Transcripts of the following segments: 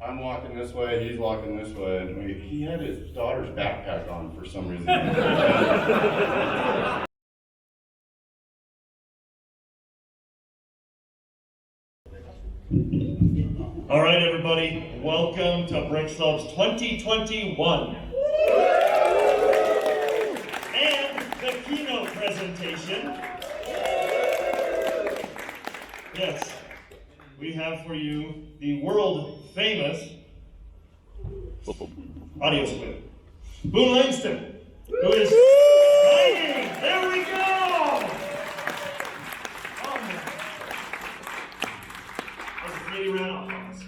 I'm walking this way, he's walking this way, and he had his daughter's backpack on for some reason. All right, everybody, welcome to Brickslopes 2021. And the keynote presentation. Yes, we have for you the world famous audio squid, Boone Langston, who is writing. There we go! Ran off on us.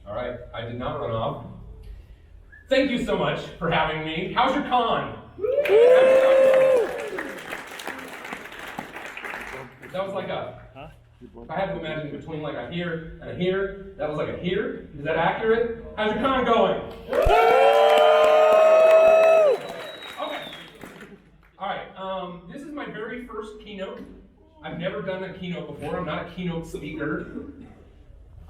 All right, I did not run off. Thank you so much for having me. How's your con? That was like a, if I had to imagine between like a here and a here, that was like a here. Is that accurate? How's your con going? Okay. All right, this is my very first keynote. I've never done a keynote before. I'm not a keynote speaker.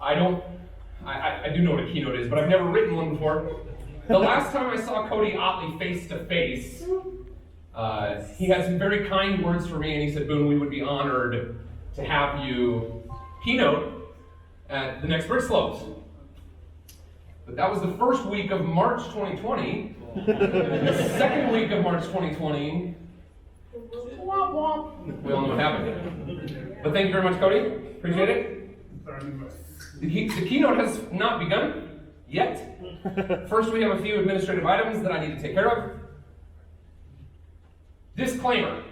I do know what a keynote is, but I've never written one before. The last time I saw Cody Otley face to face, he had some very kind words for me, and he said, "Boone, we would be honored to have you keynote at the next Brickslopes." But that was the first week of March 2020. The second week of March 2020, we all know what happened. But thank you very much, Cody. Appreciate it. The keynote has not begun yet. First, we have a few administrative items that I need to take care of. Disclaimer.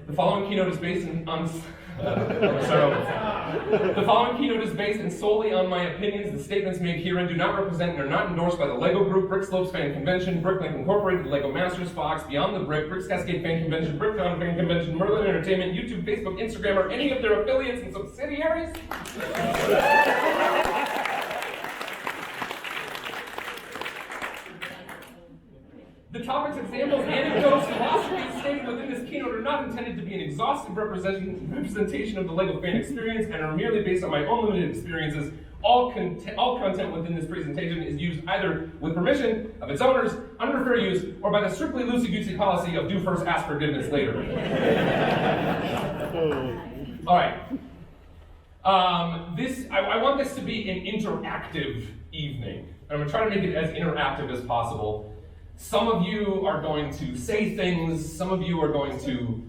The following keynote is based The following keynote is based solely on my opinions. The statements made herein do not represent and are not endorsed by the Lego Group, Brickslopes Fan Convention, Bricklink Incorporated, Lego Masters, Fox, Beyond the Brick, Bricks Cascade Fan Convention, BrickCon Fan Convention, Merlin Entertainment, YouTube, Facebook, Instagram, or any of their affiliates and subsidiaries. The topics, examples, anecdotes, philosophies stated within this keynote are not intended to be an exhaustive representation of the Lego fan experience and are merely based on my own limited experiences. All content within this presentation is used either with permission of its owners, under fair use, or by the strictly loosey-goosey policy of do first, ask forgiveness later. All right. I want this to be an interactive evening. I'm going to try to make it as interactive as possible. Some of you are going to say things, some of you are going to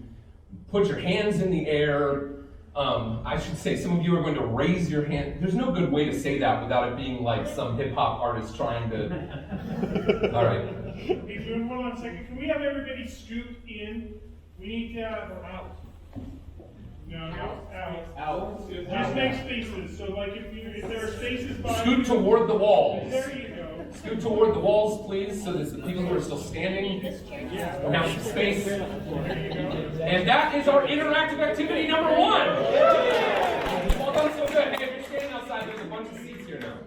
put your hands in the air. I should say some of you are going to raise your hand. There's no good way to say that without it being like some hip-hop artist trying to... All right. Hey, Boone, hold on a second. Can we have everybody scoot in? We need to have... out. No, out. Just make spaces. So like if there are spaces by... Scoot toward the walls. There you go. Scoot toward the walls, please, so that the people who are still standing have some space. And that is our interactive activity number 1. Well done, so good. Hey, if you're standing outside, there's a bunch of seats here now.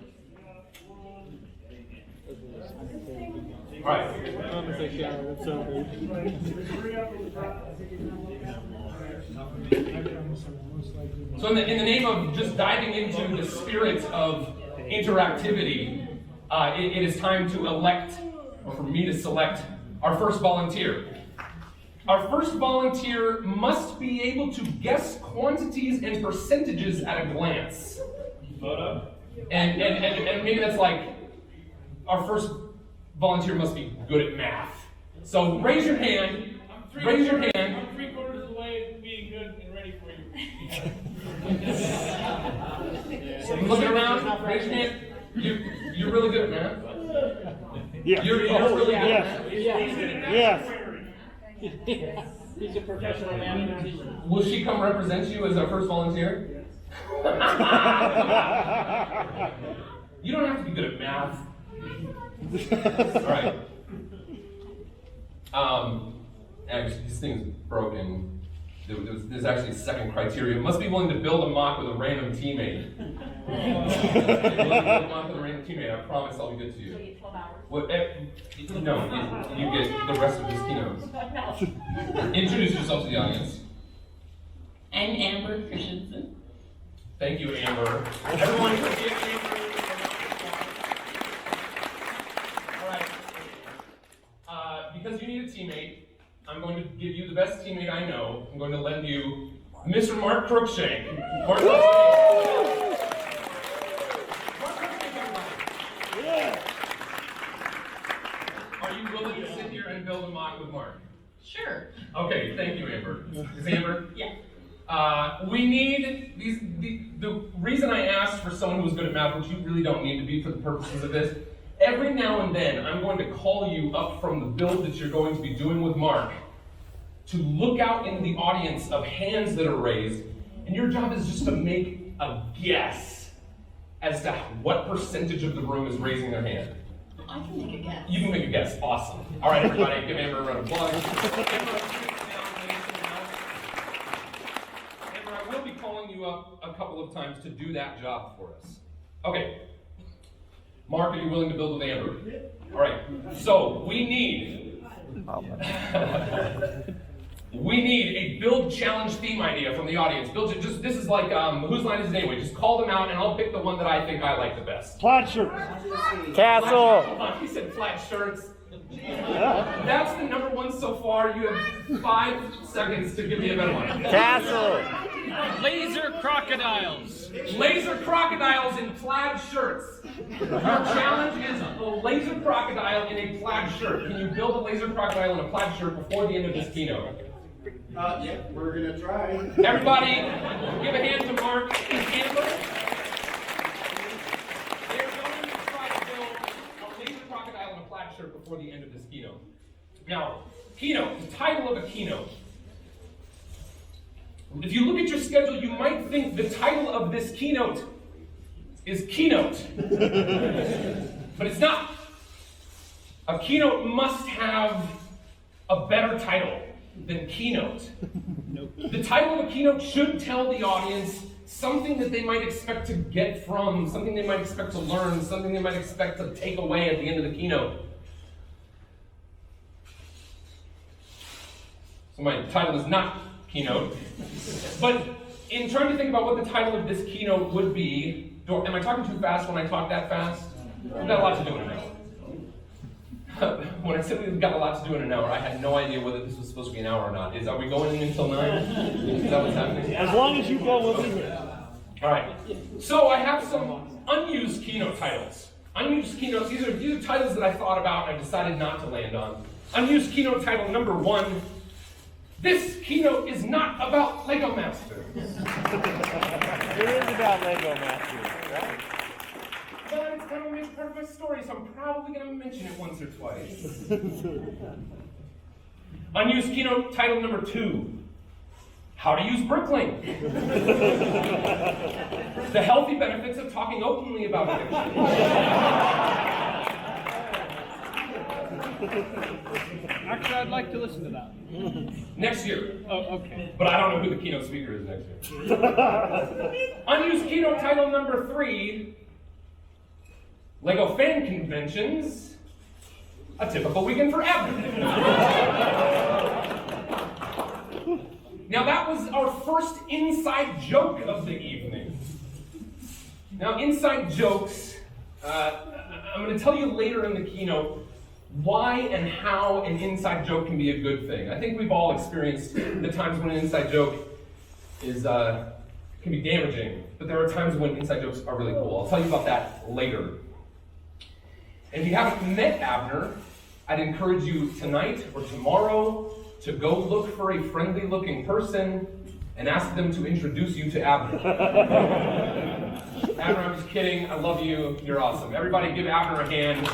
All right. So in the name of just diving into the spirit of interactivity, it is time to elect, or for me to select, our first volunteer. Our first volunteer must be able to guess quantities and percentages at a glance. And maybe that's like, our first volunteer must be good at math. So raise your hand. Raise your hand. I'm 3/4 of the way to being good and ready for you. Looking around, raise your hand. You're really good at math. Yeah. You're really good at math. Yes. He's a professional mathematician. Will she come represent you as our first volunteer? You don't have to be good at math. All right. Actually, this thing is broken. There's actually a second criteria. It must be willing to build a mock with a random teammate. I promise I'll be good to you. So you get 12 hours. What, no, you get the rest of this keynote. Introduce yourself to the audience. Amber Christensen. Thank you, Amber. Everyone, give Amber. All right. Because you need a teammate, I'm going to give you the best teammate I know. I'm going to lend you Mr. Mark Crookshank. Mark Crookshank. Mark Crookshank, everybody. Yeah. Are you willing to sit here and build a mock with Mark? Sure. Okay, thank you, Amber. Is Amber? Yeah. We need these. The reason I asked for someone who was good at math, which you really don't need to be for the purposes of this, every now and then I'm going to call you up from the build that you're going to be doing with Mark to look out in the audience of hands that are raised, and your job is just to make a guess as to what percentage of the room is raising their hand. I can make a guess. You can make a guess. Awesome. All right, everybody, give Amber a round of applause. Amber, I will be calling you up a couple of times to do that job for us. Okay. Mark, are you willing to build with Amber? All right. So we need a build challenge theme idea from the audience. Build it. Just this is like whose line is it anyway? Just call them out, and I'll pick the one that I think I like the best. Plaid shirt. Castle. Hold on, he said flat shirts. That's the number one so far. You have 5 seconds to give me a better one. Castle. Laser crocodiles. Laser crocodiles in plaid shirts. Your challenge is a laser crocodile in a plaid shirt. Can you build a laser crocodile in a plaid shirt before the end of this keynote? Yeah, we're gonna try. Everybody, give a hand to Mark and Amber. They're going to try to build a laser crocodile in a plaid shirt before the end of this keynote. Now, keynote, the title of a keynote. If you look at your schedule, you might think the title of this keynote is Keynote. But it's not. A keynote must have a better title than Keynote. The title of a keynote should tell the audience something that they might expect to get from, something they might expect to learn, something they might expect to take away at the end of the keynote. So my title is not Keynote. But in trying to think about what the title of this keynote would be, am I talking too fast when I talk that fast? We've got a lot to do in an hour. When I said we've got a lot to do in an hour, I had no idea whether this was supposed to be an hour or not. Are we going until 9? Is that what's happening? As long as you go, we'll be here. All right. So I have some unused keynote titles. Unused keynotes, these are titles that I thought about and I decided not to land on. Unused keynote title number 1. This keynote is not about Lego Masters. It is about Lego Masters, right? But it's kind of a major part of my story, so I'm probably going to mention it once or twice. Unused keynote title number 2. How to use Bricklink. The healthy benefits of talking openly about addiction. Actually, I'd like to listen to that. Next year. Oh, okay. But I don't know who the keynote speaker is next year. Unused keynote title number 3. Lego fan conventions. A typical weekend for Abner. Now that was our first inside joke of the evening. Now inside jokes, I'm going to tell you later in the keynote why and how an inside joke can be a good thing. I think we've all experienced the times when an inside joke is can be damaging, but there are times when inside jokes are really cool. I'll tell you about that later. And if you haven't met Abner, I'd encourage you tonight or tomorrow to go look for a friendly-looking person and ask them to introduce you to Abner. Abner, I'm just kidding. I love you. You're awesome. Everybody give Abner a hand.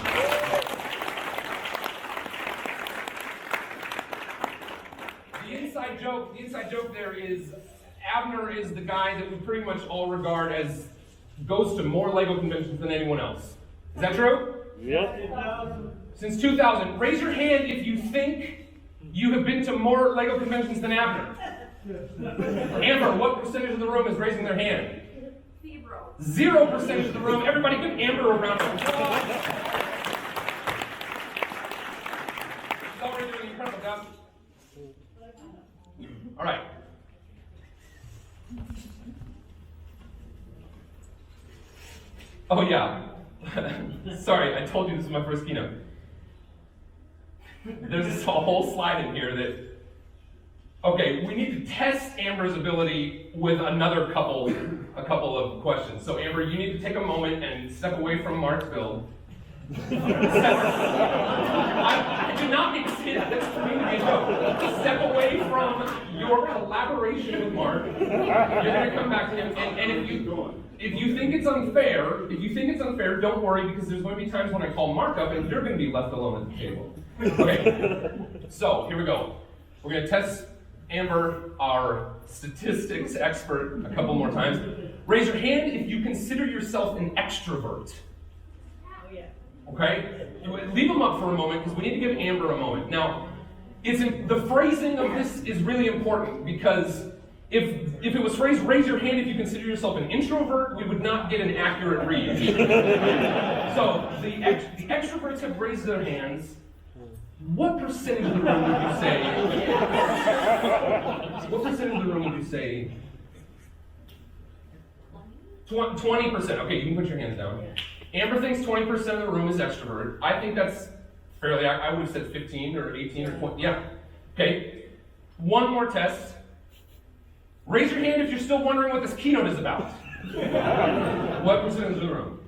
The inside joke there is Abner is the guy that we pretty much all regard as goes to more Lego conventions than anyone else. Is that true? Yep. Since 2000. Raise your hand if you think you have been to more Lego conventions than Abner. Amber, what percentage of the room is raising their hand? 0% of the room. Everybody give Amber a round of applause. She's already doing an incredible job. All right. Oh yeah. Sorry, I told you this was my first keynote. There's this whole slide in here that, okay, we need to test Amber's ability with a couple of questions. So Amber, you need to take a moment and step away from Mark's build. I do not mean to say that. That's for me to be a joke. Step away from your collaboration with Mark. You're going to come back to him, and if you think it's unfair, don't worry, because there's going to be times when I call Mark up and you're going to be left alone at the table. Okay. So here we go. We're going to test Amber, our statistics expert, a couple more times. Raise your hand if you consider yourself an extrovert. Okay? Leave them up for a moment because we need to give Amber a moment. Now, the phrasing of this is really important because if it was phrased, raise your hand if you consider yourself an introvert, we would not get an accurate read. So, the extroverts have raised their hands. What percentage of the room would you say? What percentage of the room would you say? 20%. Okay, you can put your hands down. Amber thinks 20% of the room is extrovert. I think that's fairly, I would have said 15 or 18 or 20. Yeah. Okay. One more test. Raise your hand if you're still wondering what this keynote is about. What percentage of the room?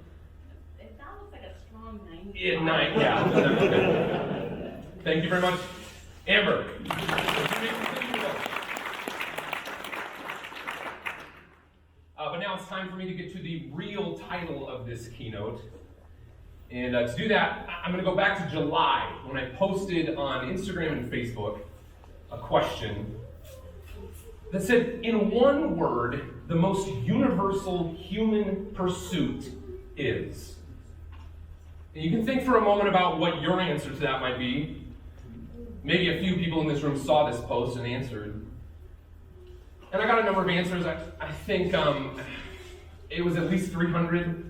That looks like a strong 9. Yeah. Okay. Thank you very much. Amber. But now it's time for me to get to the real title of this keynote. And to do that, I'm going to go back to July when I posted on Instagram and Facebook a question that said, in one word, the most universal human pursuit is. And you can think for a moment about what your answer to that might be. Maybe a few people in this room saw this post and answered. And I got a number of answers. I think it was at least 300.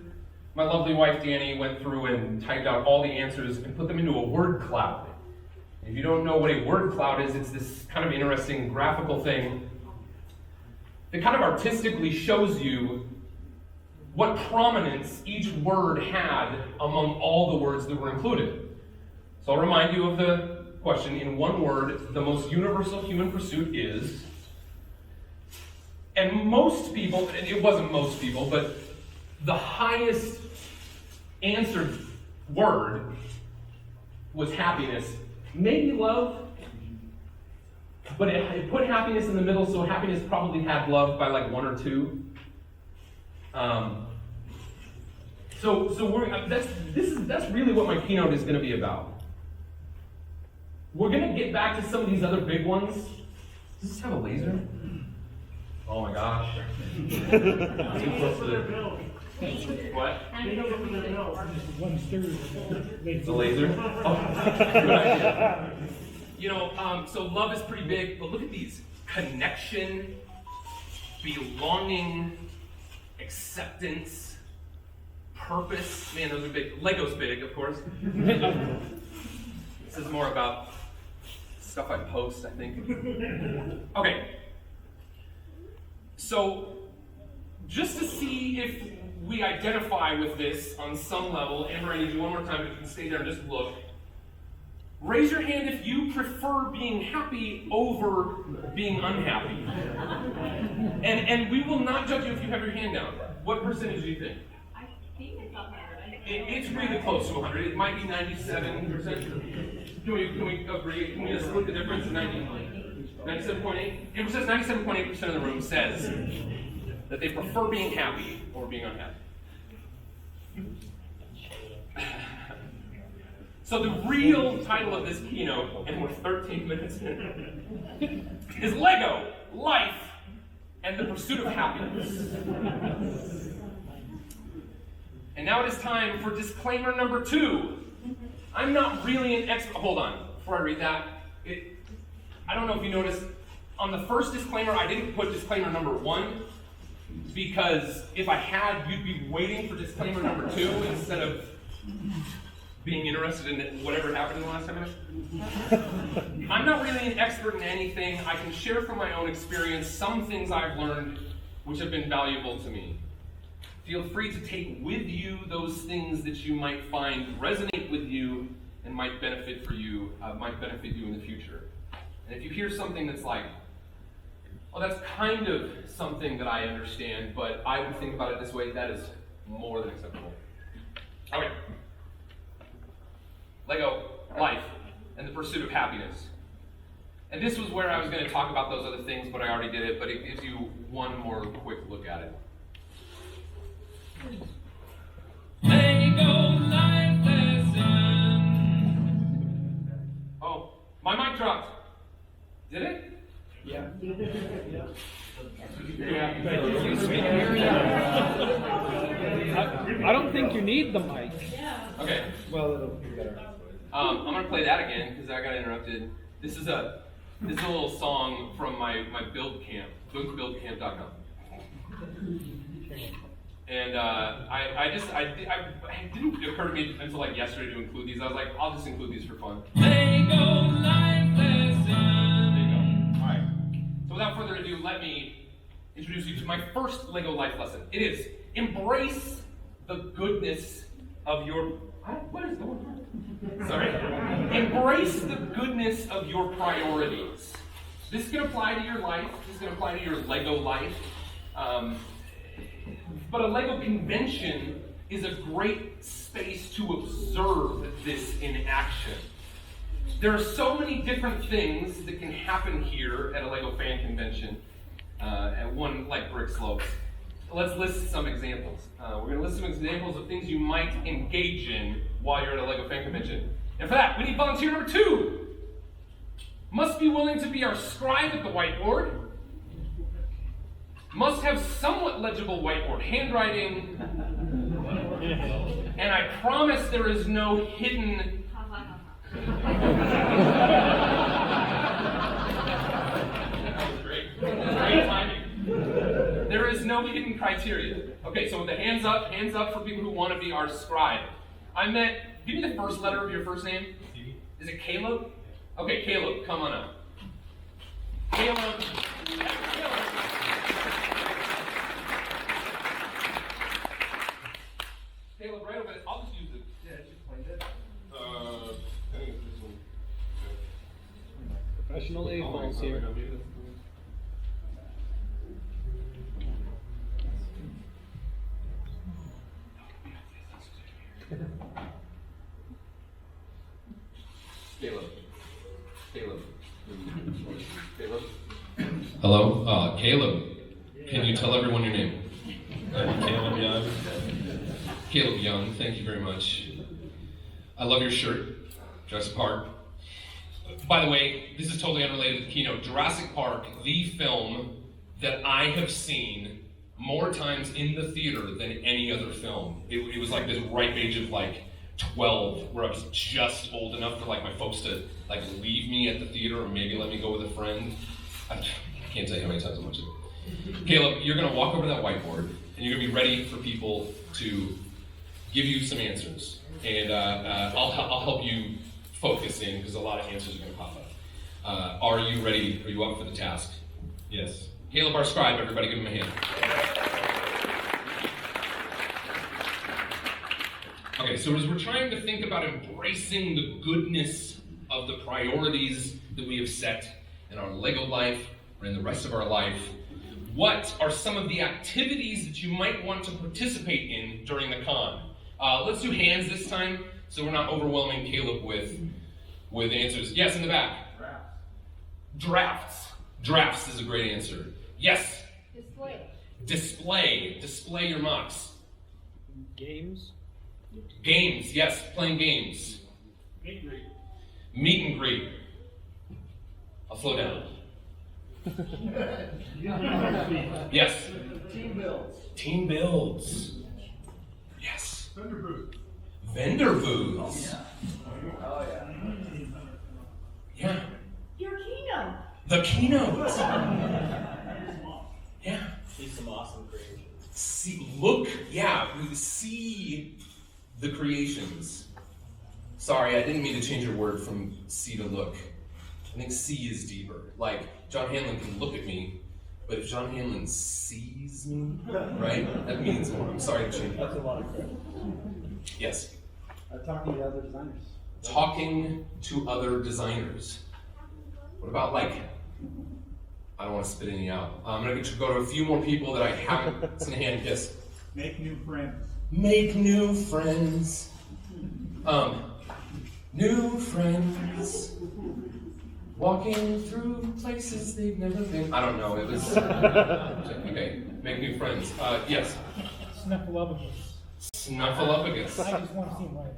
My lovely wife, Danny, went through and typed out all the answers and put them into a word cloud. If you don't know what a word cloud is, it's this kind of interesting graphical thing that kind of artistically shows you what prominence each word had among all the words that were included. So I'll remind you of the question. In one word, the most universal human pursuit is... And most people, and it wasn't most people, but the highest answered word was happiness. Maybe love, but it put happiness in the middle, so happiness probably had love by like 1 or 2. That's really what my keynote is going to be about. We're going to get back to some of these other big ones. Does this have a laser? Oh my gosh. Too close to the... What? The laser? Oh, good idea. You know, so love is pretty big, but look at these. Connection, belonging, acceptance, purpose. Man, those are big. Lego's big, of course. This is more about stuff I post, I think. Okay. So, just to see if we identify with this on some level, Amber, I need you one more time, if you can stay there and just look. Raise your hand if you prefer being happy over being unhappy. And we will not judge you if you have your hand down. What percentage do you think? I think it's 100. It's really close to 100. It might be 97%. Can we agree? Can we just split the difference? 97.8? Amber says 97.8% of the room says that they prefer being happy over being unhappy. So the real title of this keynote, and we're 13 minutes in, is Lego, Life, and the Pursuit of Happiness. And now it is time for disclaimer number 2. I'm not really an expert. Hold on, before I read that. I don't know if you noticed, on the first disclaimer, I didn't put disclaimer number 1, because if I had, you'd be waiting for disclaimer number 2 instead of being interested in whatever happened in the last 10 minutes. I'm not really an expert in anything. I can share from my own experience some things I've learned which have been valuable to me. Feel free to take with you those things that you might find resonate with you and might benefit you in the future. And if you hear something that's like, well, that's kind of something that I understand, but I would think about it this way, that is more than acceptable. Okay. Lego, life, and the pursuit of happiness. And this was where I was going to talk about those other things, but I already did it, but it gives you one more quick look at it. Lego life lesson. Oh, my mic dropped. Did it? Yeah. I don't think you need the mic. Okay. Well, it'll be better. I'm gonna play that again because I got interrupted. This is a little song from my build camp, bookbuildcamp.com. And it didn't occur to me until like yesterday to include these. I was like, I'll just include these for fun. Lego life lesson. There you go. All right. So without further ado, let me introduce you to my first Lego life lesson. It is embrace the goodness of your. What is going on? Sorry. Embrace the goodness of your priorities. This can apply to your life. This can apply to your Lego life. But a Lego convention is a great space to observe this in action. There are so many different things that can happen here at a Lego fan convention, at one like Brickslopes. Let's list some examples. We're going to list some examples of things you might engage in while you're at a Lego fan convention. And for that, we need volunteer number 2. Must be willing to be our scribe at the whiteboard. Must have somewhat legible whiteboard handwriting. And I promise there is no hidden... That was great. Great timing. There is no hidden criteria. Okay, so with the hands up for people who want to be our scribe. Give me the first letter of your first name. Is it Caleb? Okay, Caleb, come on up. Caleb. Yeah, Caleb. Caleb, right over there. I'll just use it. Yeah, just point it. I think it's this one. Professional A-balls here. Caleb. Hello, Caleb. Can you tell everyone your name? Caleb Young. Caleb Young, thank you very much. I love your shirt, Jurassic Park. By the way, this is totally unrelated to the keynote. Jurassic Park, the film that I have seen more times in the theater than any other film. It was like this ripe age of like 12, where I was just old enough for like my folks to like leave me at the theater or maybe let me go with a friend. I can't tell you how many times I watched it. Caleb, you're gonna walk over to that whiteboard and you're gonna be ready for people to give you some answers. And I'll help you focus in because a lot of answers are gonna pop up. Are you ready? Are you up for the task? Yes. Caleb, our scribe, everybody give him a hand. Okay, so as we're trying to think about embracing the goodness of the priorities that we have set in our Lego life or in the rest of our life, what are some of the activities that you might want to participate in during the con? Let's do hands this time, so we're not overwhelming Caleb with answers. Yes, in the back. Drafts. Drafts is a great answer. Yes. Display your mocks. Games. Games, yes, playing games. Meet and greet. I'll slow down. Yes. Team builds. Yes. Vendor booths. Oh, Yeah. Your keynote. The keynote. Yeah. See some awesome creations. See the creations. Sorry, I didn't mean to change your word from see to look. I think see is deeper. Like, John Hanlon can look at me But if John Hanlon sees me, right, that means more. I'm sorry, Jim. That's a lot of credit. Yes. Talking to other designers. Talking to other designers. What about like, I don't want to spit any out. I'm going to go to a few more people that I haven't seen a hand. Yes. Make new friends. Make new friends. New friends. Walking through places they've never been. I don't know. It was okay. Make new friends. Yes. Snuffleupagus. Snuffleupagus. I just want to see him writing.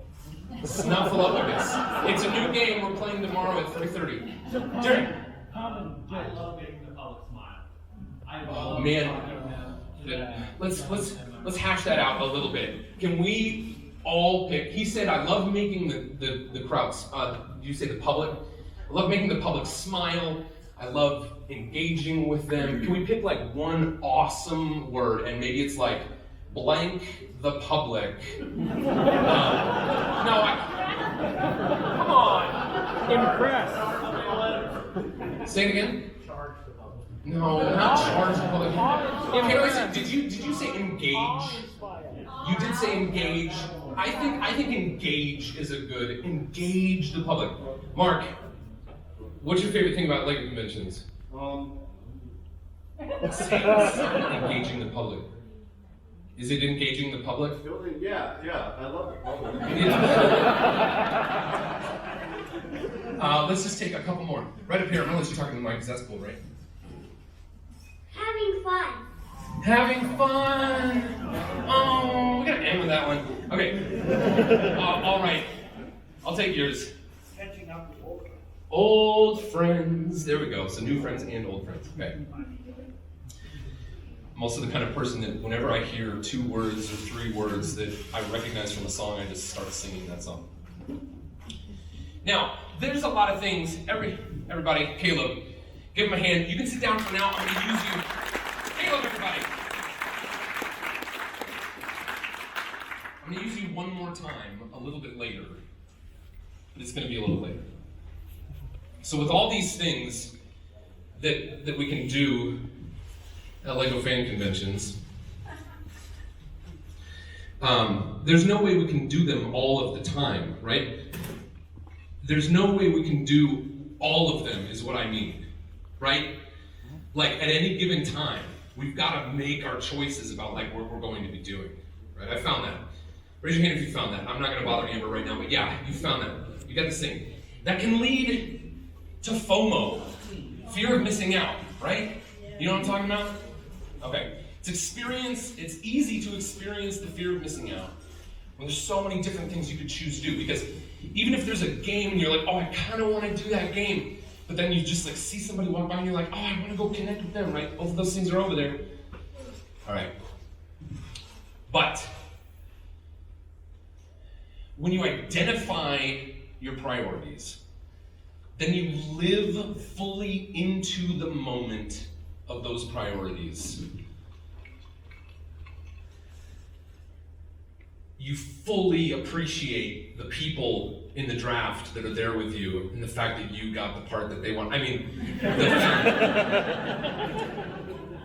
Snuffleupagus. It's a new game we're playing tomorrow at 3:30. Jared. Common I judge. love making the public smile. I Oh love man. Let's hash that out a little bit. Can we all pick? He said, I love making the crowds. You say the public? I love making the public smile. I love engaging with them. Can we pick like one awesome word, and maybe it's like blank the public? Come on. Impressed. Say it again. charge the public. No, not charge the public. Okay, listen, did you say engage? You did say engage. I think engage is a good engage the public. Mark, what's your favorite thing about Lego conventions? Engaging the public. Is it engaging the public? Yeah, I love it. Let's just take a couple more. Right up here. I'm gonna let you talk to the mic because that's cool, right? Having fun. Having fun. Oh, we gotta end with that one. Okay. All right. I'll take yours. Catching up with old friends. Old friends. There we go. So new friends and old friends. Okay. I'm also the kind of person that whenever I hear 2 words or 3 words that I recognize from a song, I just start singing that song. Now, there's a lot of things. Everybody, Caleb, give him a hand. You can sit down for now. I'm going to use you. Caleb, everybody. I'm going to use you one more time, a little bit later. It's going to be a little later. So with all these things that we can do at LEGO fan conventions, there's no way we can do them all of the time, right? There's no way we can do all of them, is what I mean, right? Like, at any given time, we've got to make our choices about, like, what we're going to be doing, right? I found that. Raise your hand if you found that. I'm not going to bother Amber right now, but yeah, you found that. You got this thing. That can lead to FOMO, fear of missing out, right? You know what I'm talking about? Okay. It's easy to experience the fear of missing out when there's so many different things you could choose to do, because even if there's a game and you're like, oh, I kind of want to do that game, but then you just like see somebody walk by and you're like, oh, I want to go connect with them, right? Both of those things are over there. All right. But when you identify your priorities, then you live fully into the moment of those priorities. You fully appreciate the people in the draft that are there with you and the fact that you got the part that they want. I mean,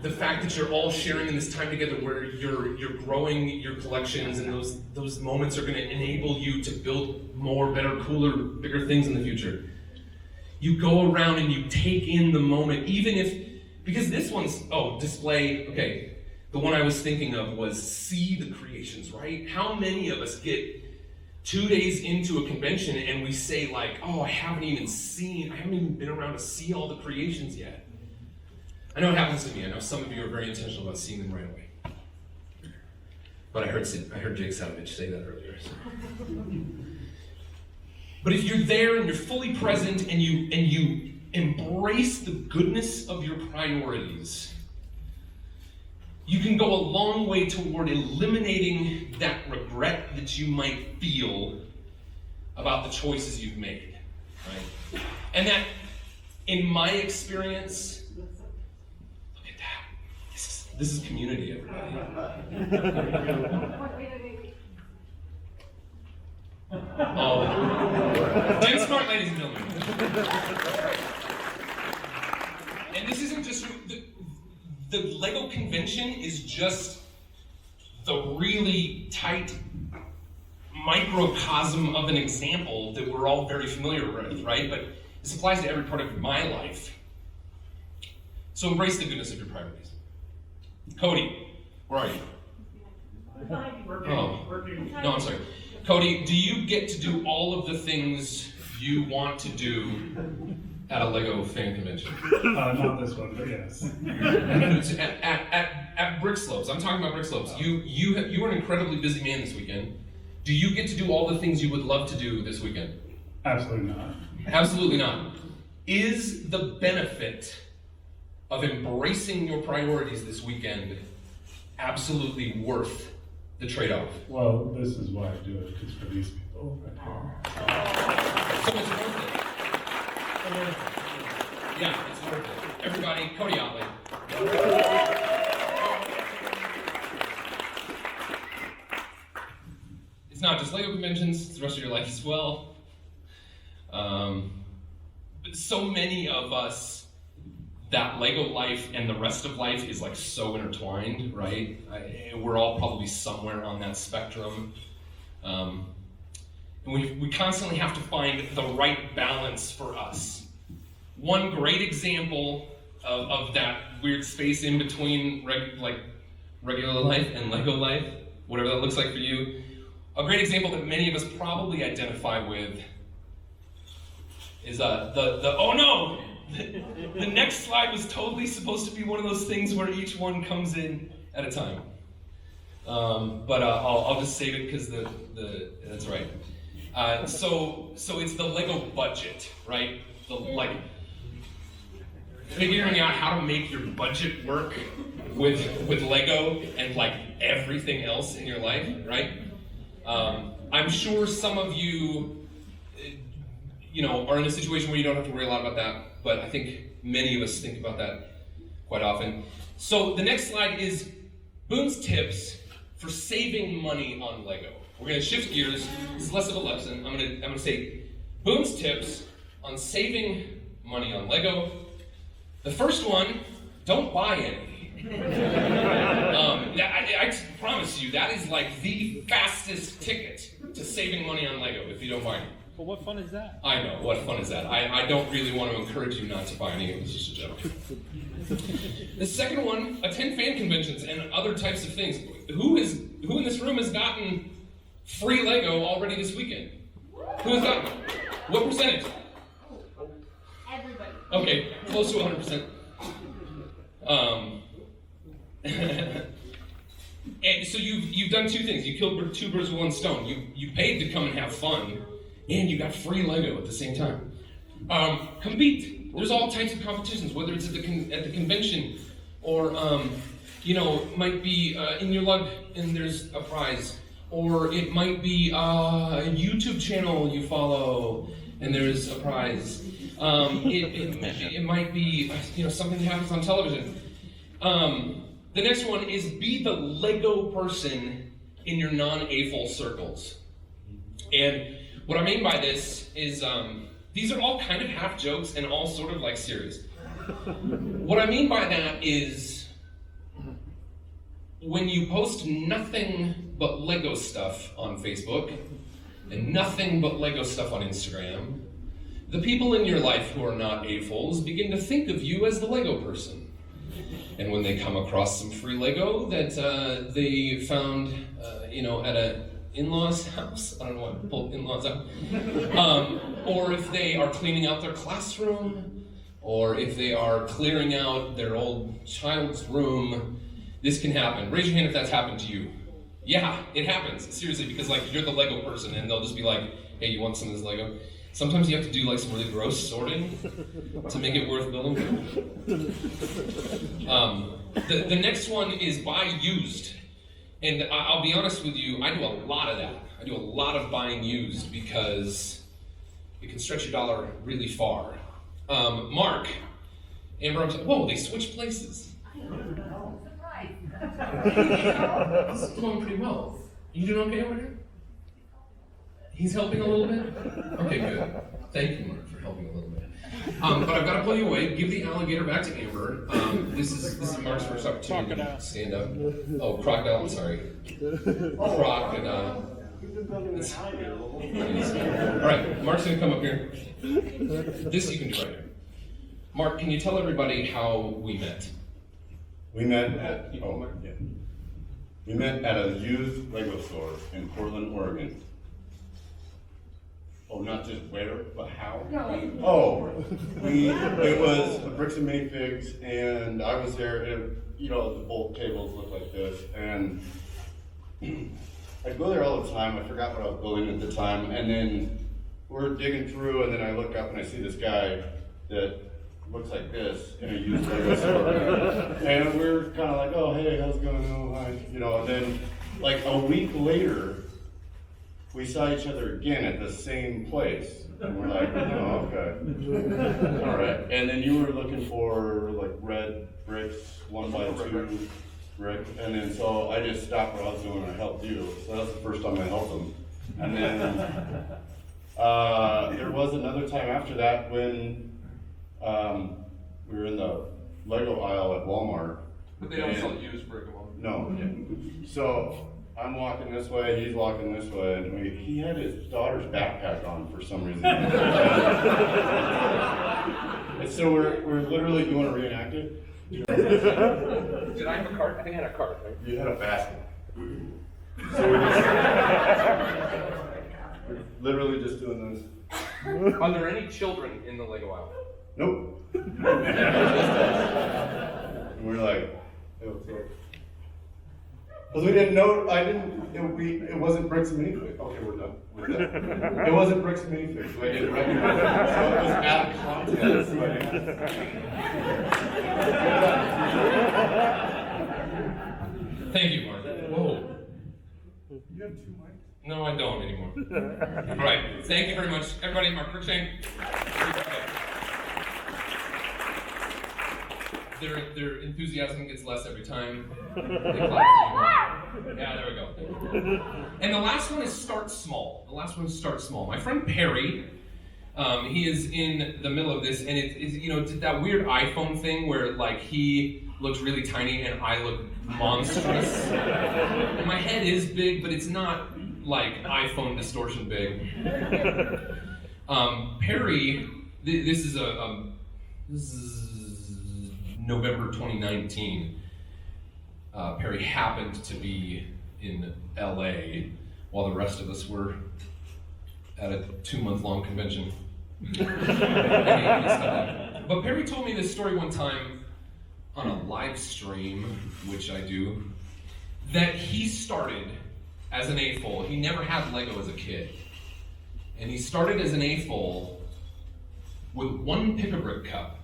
the fact that you're all sharing in this time together where you're growing your collections, and those moments are going to enable you to build more, better, cooler, bigger things in the future. You go around and you take in the moment, even if, because this one's, display, okay. The one I was thinking of was see the creations, right? How many of us get 2 days into a convention and we say like, oh, I haven't even been around to see all the creations yet. I know it happens to me. I know some of you are very intentional about seeing them right away. But I heard Jake Savage say that earlier. So. But if you're there and you're fully present and you embrace the goodness of your priorities, you can go a long way toward eliminating that regret that you might feel about the choices you've made, right? And that, in my experience, look at that. This is community, everybody. Get smart, ladies and gentlemen. And this isn't just the Lego convention is just the really tight microcosm of an example that we're all very familiar with, right? But this applies to every part of my life. So embrace the goodness of your priorities. Cody, where are you? Working. No, I'm sorry. Cody, do you get to do all of the things you want to do at a Lego fan convention? Not this one, but yes. At Brickslopes, I'm talking about Brickslopes. You are an incredibly busy man this weekend. Do you get to do all the things you would love to do this weekend? Absolutely not. Absolutely not. Is the benefit of embracing your priorities this weekend absolutely worth the trade-off? Well, this is why I do it, because for these people at home. So it's worth it. Yeah, it's worth it. Everybody, Cody Otley. It's not just Lego conventions, it's the rest of your life as well. But so many of us, that Lego life and the rest of life is like so intertwined, right? We're all probably somewhere on that spectrum. And we constantly have to find the right balance for us. One great example of that weird space in between regular life and Lego life, whatever that looks like for you, a great example that many of us probably identify with is oh no! The next slide was totally supposed to be one of those things where each one comes in at a time. But I'll just save it because that's right. So it's the Lego budget, right? Figuring out how to make your budget work with Lego and like everything else in your life, right? I'm sure some of you, are in a situation where you don't have to worry a lot about that, but I think many of us think about that quite often. So the next slide is Boone's tips for saving money on Lego. We're going to shift gears. This is less of a lesson. I'm going to say Boone's tips on saving money on Lego. The first one, don't buy any. I promise you, that is like the fastest ticket to saving money on Lego if you don't buy any. But what fun is that? I know, what fun is that? I don't really want to encourage you not to buy any, it was just a joke. The second one, attend fan conventions and other types of things. Who in this room has gotten free Lego already this weekend? Who has gotten it? What percentage? Everybody. Okay, close to 100%. And so you've done two things. You killed two birds with one stone. You paid to come and have fun, and you got free Lego at the same time. Compete. There's all types of competitions, whether it's at the convention or it might be in your lug and there's a prize, or it might be a YouTube channel you follow and there's a prize. It might be something that happens on television. The next one is be the Lego person in your non-AFL circles. And what I mean by this is these are all kind of half jokes and all sort of like serious. What I mean by that is when you post nothing but Lego stuff on Facebook and nothing but Lego stuff on Instagram, the people in your life who are not AFOLs begin to think of you as the Lego person. And when they come across some free Lego that they found, at a in-laws house, I don't know what to pull in-laws out, or if they are cleaning out their classroom, or if they are clearing out their old child's room, this can happen. Raise your hand if that's happened to you. Yeah, it happens, seriously, because you're the Lego person and they'll just be like, hey, you want some of this Lego? Sometimes you have to do some really gross sorting to make it worth building. The next one is buy used. And I'll be honest with you, I do a lot of that. I do a lot of buying used because it can stretch your dollar really far. Mark, Amber, I'm sorry, whoa, they switched places. Surprise. This is going pretty well. You doing okay over here? He's helping a little bit? Okay, good. Thank you, Mark, for helping a little bit. But I've got to pull you away. Give the alligator back to Amber. This is Mark's first opportunity to stand up. Oh, crocodile. I'm sorry. Crocodile. All right, Mark's gonna come up here. This you can do right here. Mark, can you tell everybody how we met? We met at we met at a used Lego store in Portland, Oregon. Oh, not just where, but how? Oh, it was a Bricks and Minifigs, and I was there, and the bulk tables look like this, and I'd go there all the time. I forgot what I was building at the time, and then we're digging through, and then I look up and I see this guy that looks like this in a used Lego store, and we're kind of like, oh, hey, how's it going? Oh, hi, and then like a week later, we saw each other again at the same place, and we're like, oh, okay, all right. And then you were looking for like red bricks, 1x2 brick, and then so I just stopped what I was doing and I helped you. So that was the first time I helped him. And then there was another time after that when we were in the Lego aisle at Walmart. But they don't sell used brick at Walmart. No. So I'm walking this way, he's walking this way, and he had his daughter's backpack on for some reason. And so we're literally doing a reenactment. Did I have a cart? I think I had a cart, right? You had a basket. So we're literally just doing this. Are there any children in the Lego aisle? Nope. And we're like, hey, what's up? Because we didn't know, it wasn't Bricks and Minifigs. Okay, we're done. It wasn't Bricks and Minifigs, so I didn't recognize it. So it was out of context. Thank you, Mark. Whoa. You have 2 mics? No, I don't anymore. All right, thank you very much. Everybody, Mark Cruikshank. Their enthusiasm gets less every time they clap for you. Yeah, there we go. And the last one is start small. My friend Perry, he is in the middle of this, and it's that weird iPhone thing where like he looks really tiny and I look monstrous. And my head is big, but it's not like iPhone distortion big. Perry, this is November 2019. Perry happened to be in LA while the rest of us were at a 2-month-long convention. But Perry told me this story one time on a live stream, which I do, that he started as an A-full. He never had Lego as a kid. And he started as an A-full with 1 pick-a-brick cup.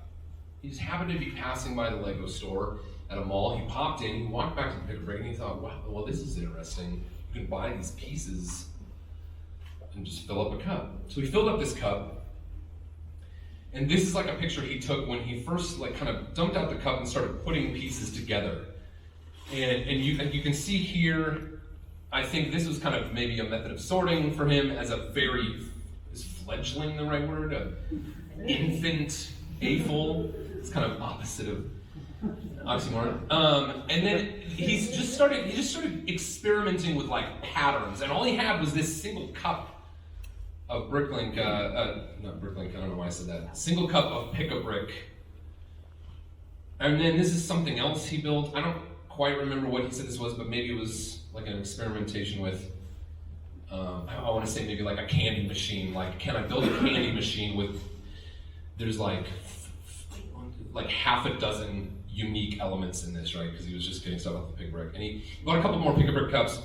He just happened to be passing by the Lego store at a mall. He popped in, he walked back to the pick-a-brick, and he thought, wow, well, this is interesting. You can buy these pieces and just fill up a cup. So he filled up this cup, and this is like a picture he took when he first like kind of dumped out the cup and started putting pieces together. And you can see here, I think this was kind of maybe a method of sorting for him as a is fledgling the right word? Infant A-full. It's kind of opposite of oxymoron. And then he just started experimenting with like patterns, and all he had was this single cup of Bricklink, not Bricklink, I don't know why I said that. Single cup of pick-a-brick. And then this is something else he built. I don't quite remember what he said this was, but maybe it was like an experimentation with, I want to say maybe like a candy machine. Like, can I build a candy machine with, there's like half a dozen unique elements in this, right? Because he was just getting stuff off the pick-a-brick. And he bought a couple more pick-a-brick cups.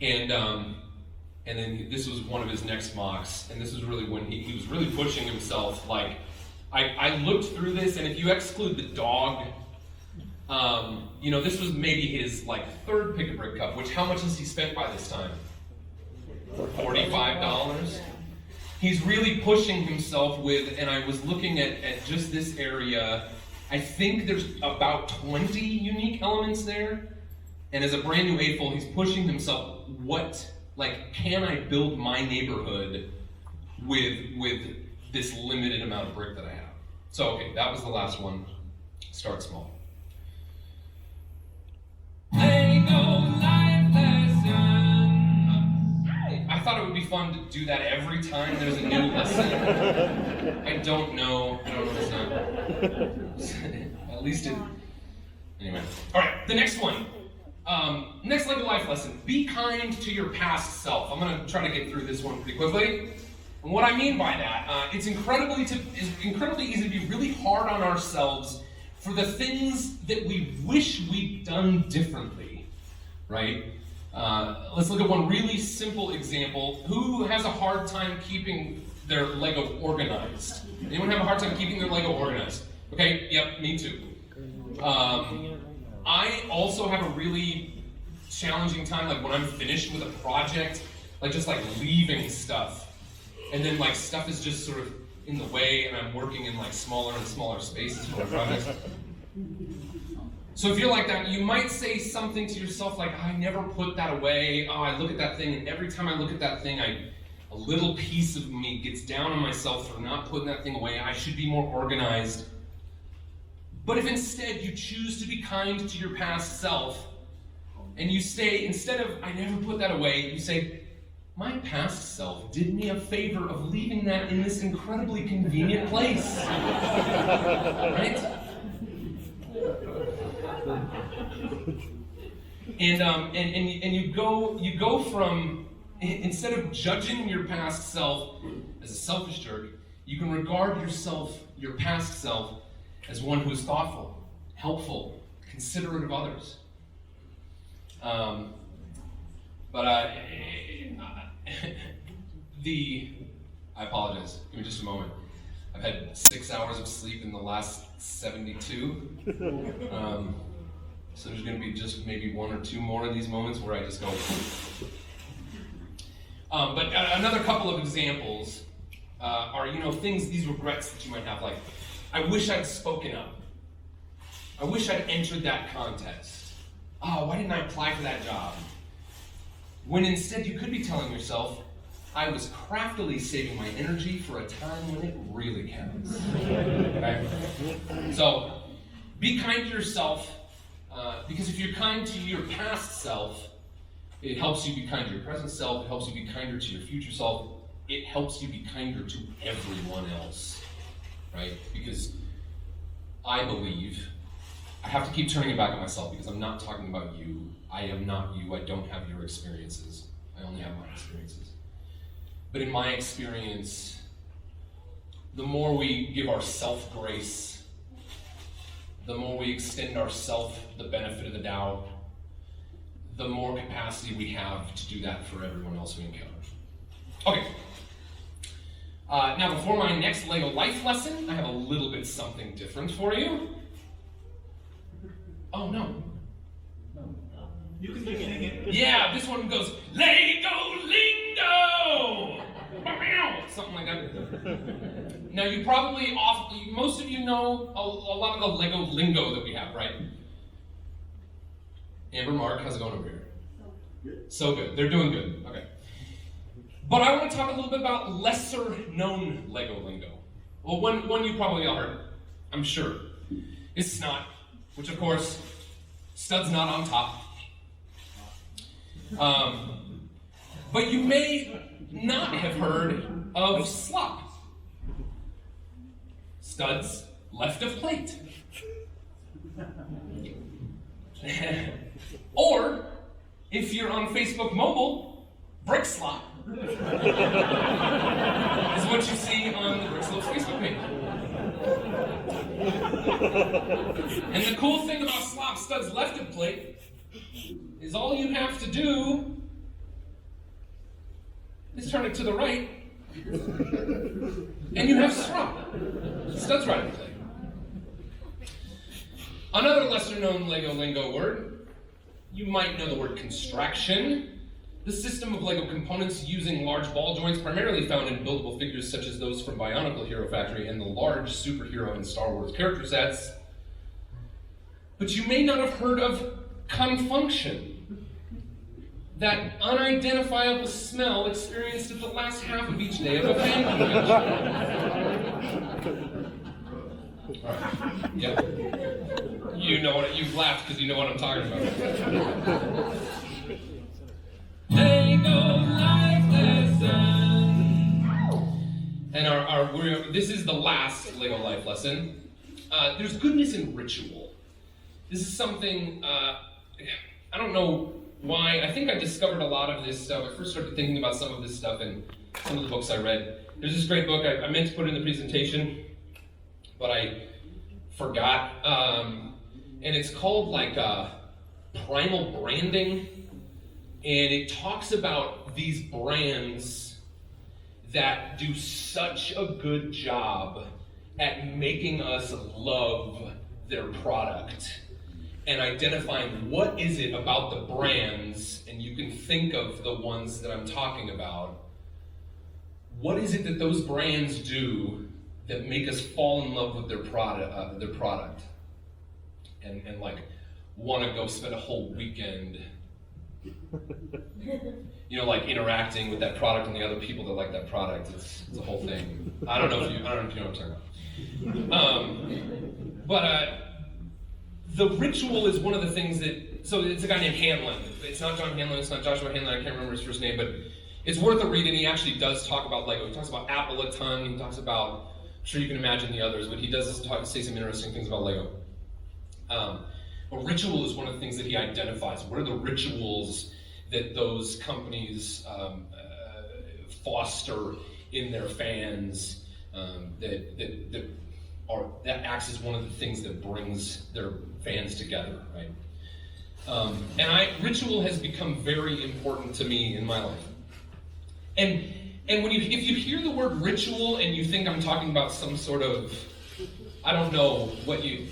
And then this was one of his next mocks, and this was really when he was really pushing himself. Like, I looked through this, and if you exclude the dog, this was maybe his like 3rd pick-a-brick cup, which how much has he spent by this time? $45. He's really pushing himself with, and I was looking at just this area, I think there's about 20 unique elements there, and as a brand new A-full, he's pushing himself, can I build my neighborhood with this limited amount of brick that I have. So, okay, that was the last one. Start small. Lego life lesson. I thought it would be fun to do that every time there's a new lesson. I don't know. It's not. At least it. Anyway. All right, the next one. Next Lego life lesson. Be kind to your past self. I'm going to try to get through this one pretty quickly. And what I mean by that, it's incredibly easy to be really hard on ourselves for the things that we wish we'd done differently, right? Let's look at one really simple example. Who has a hard time keeping their Lego organized? Anyone have a hard time keeping their Lego organized? Okay, yep, me too. I also have a really challenging time, like when I'm finished with a project, like just like leaving stuff. And then like stuff is just sort of in the way and I'm working in like smaller and smaller spaces for my projects. So if you're like that, you might say something to yourself like, I never put that away. Oh, I look at that thing and every time I look at that thing, a little piece of me gets down on myself for not putting that thing away. I should be more organized. But if instead you choose to be kind to your past self and you say, instead of, I never put that away, you say, my past self did me a favor of leaving that in this incredibly convenient place. Right? And you go from, instead of judging your past self as a selfish jerk, you can regard yourself, your past self, as one who is thoughtful, helpful, considerate of others. I apologize, give me just a moment. I've had 6 hours of sleep in the last 72. So there's gonna be just maybe 1 or 2 more of these moments where I just go. But another couple of examples are, things, these regrets that you might have, like, I wish I'd spoken up. I wish I'd entered that contest. Oh, why didn't I apply for that job? When instead you could be telling yourself, I was craftily saving my energy for a time when it really counts. Okay? So, be kind to yourself, because if you're kind to your past self, it helps you be kind to your present self, it helps you be kinder to your future self, it helps you be kinder to everyone else, right? Because I believe, I have to keep turning it back on myself because I'm not talking about you. I am not you. I don't have your experiences. I only have my experiences. But in my experience, the more we give ourself grace, the more we extend ourself the benefit of the doubt, the more capacity we have to do that for everyone else we encounter. Okay. Now before my next Lego life lesson, I have a little bit something different for you. Oh no. You can sing it. Yeah, this one goes, Lego Lingo! Something like that. Now you probably, most of you know a lot of the Lego lingo that we have, right? Amber, Mark, how's it going over here? So good. They're doing good. Okay. But I want to talk a little bit about lesser known Lego lingo. Well, one you probably all heard, I'm sure, is snot, which of course, stud's not on top. But you may not have heard of slop. Studs left of plate. Or, if you're on Facebook mobile, Brickslopes is what you see on the Brickslopes Facebook page. And the cool thing about slop studs left of plate is all you have to do is turn it to the right, and you have strop. Studs right of plate. Another lesser known Lego lingo word, you might know the word construction. The system of Lego components using large ball joints primarily found in buildable figures such as those from Bionicle Hero Factory and the large superhero and Star Wars character sets. But you may not have heard of confunction. that unidentifiable smell experienced at the last half of each day of a fan convention. Yeah. You know what, you've laughed because you know what I'm talking about. Lego Life Lesson. And this is the last Lego Life Lesson. There's goodness in ritual. This is something, I don't know why. I think I discovered a lot of this stuff. I first started thinking about some of this stuff in some of the books I read. There's this great book I meant to put in the presentation, but I forgot. And it's called Primal Branding. And it talks about these brands that do such a good job at making us love their product and identifying what is it about the brands, and you can think of the ones that I'm talking about. What is it that those brands do that make us fall in love with their product, and like want to go spend a whole weekend, you know, like interacting with that product and the other people that like that product. It's a whole thing. I don't know if you know what I'm talking about. The ritual is one of the things that, so it's a guy named Hanlon. It's not John Hanlon, it's not Joshua Hanlon, I can't remember his first name, but it's worth a read, and he actually does talk about Lego. He talks about Apple a ton, he talks about, I'm sure you can imagine the others, but he does say some interesting things about Lego. A ritual is one of the things that he identifies. What are the rituals that those companies foster in their fans, that acts as one of the things that brings their fans together, right? Ritual has become very important to me in my life. And if you hear the word ritual and you think I'm talking about some sort of, I don't know if you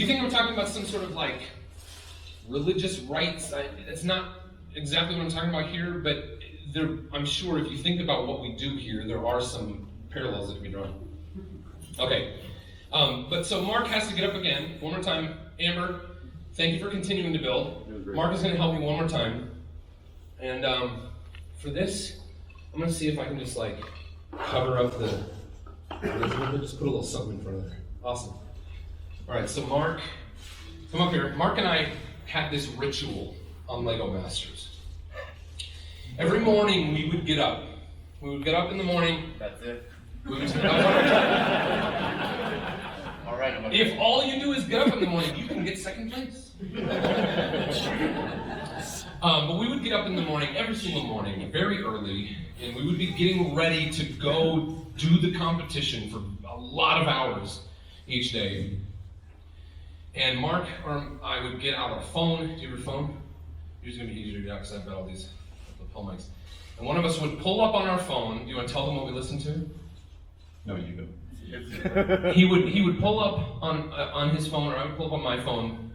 think I'm talking about some sort of like religious rites, it's not exactly what I'm talking about here, but I'm sure if you think about what we do here, there are some parallels that can be drawn. Okay. But so Mark has to get up again, one more time. Amber, thank you for continuing to build. Mark is going to help me one more time. And for this, I'm going to see if I can just like cover up just put a little something in front of there. Awesome. All right, so Mark, come up here. Mark and I had this ritual on Lego Masters. Every morning we would get up. We would get up in the morning. That's it. We would All right. If all you do is get up in the morning, you can get second place. But we would get up in the morning, every single morning, very early, and we would be getting ready to go do the competition for a lot of hours each day. And Mark or I would get out our phone. Do you have your phone? It's going to be easier to get out because I've got all these lapel mics. And one of us would pull up on our phone. Do you want to tell them what we listen to? No, you go. He would pull up on his phone, or I would pull up on my phone,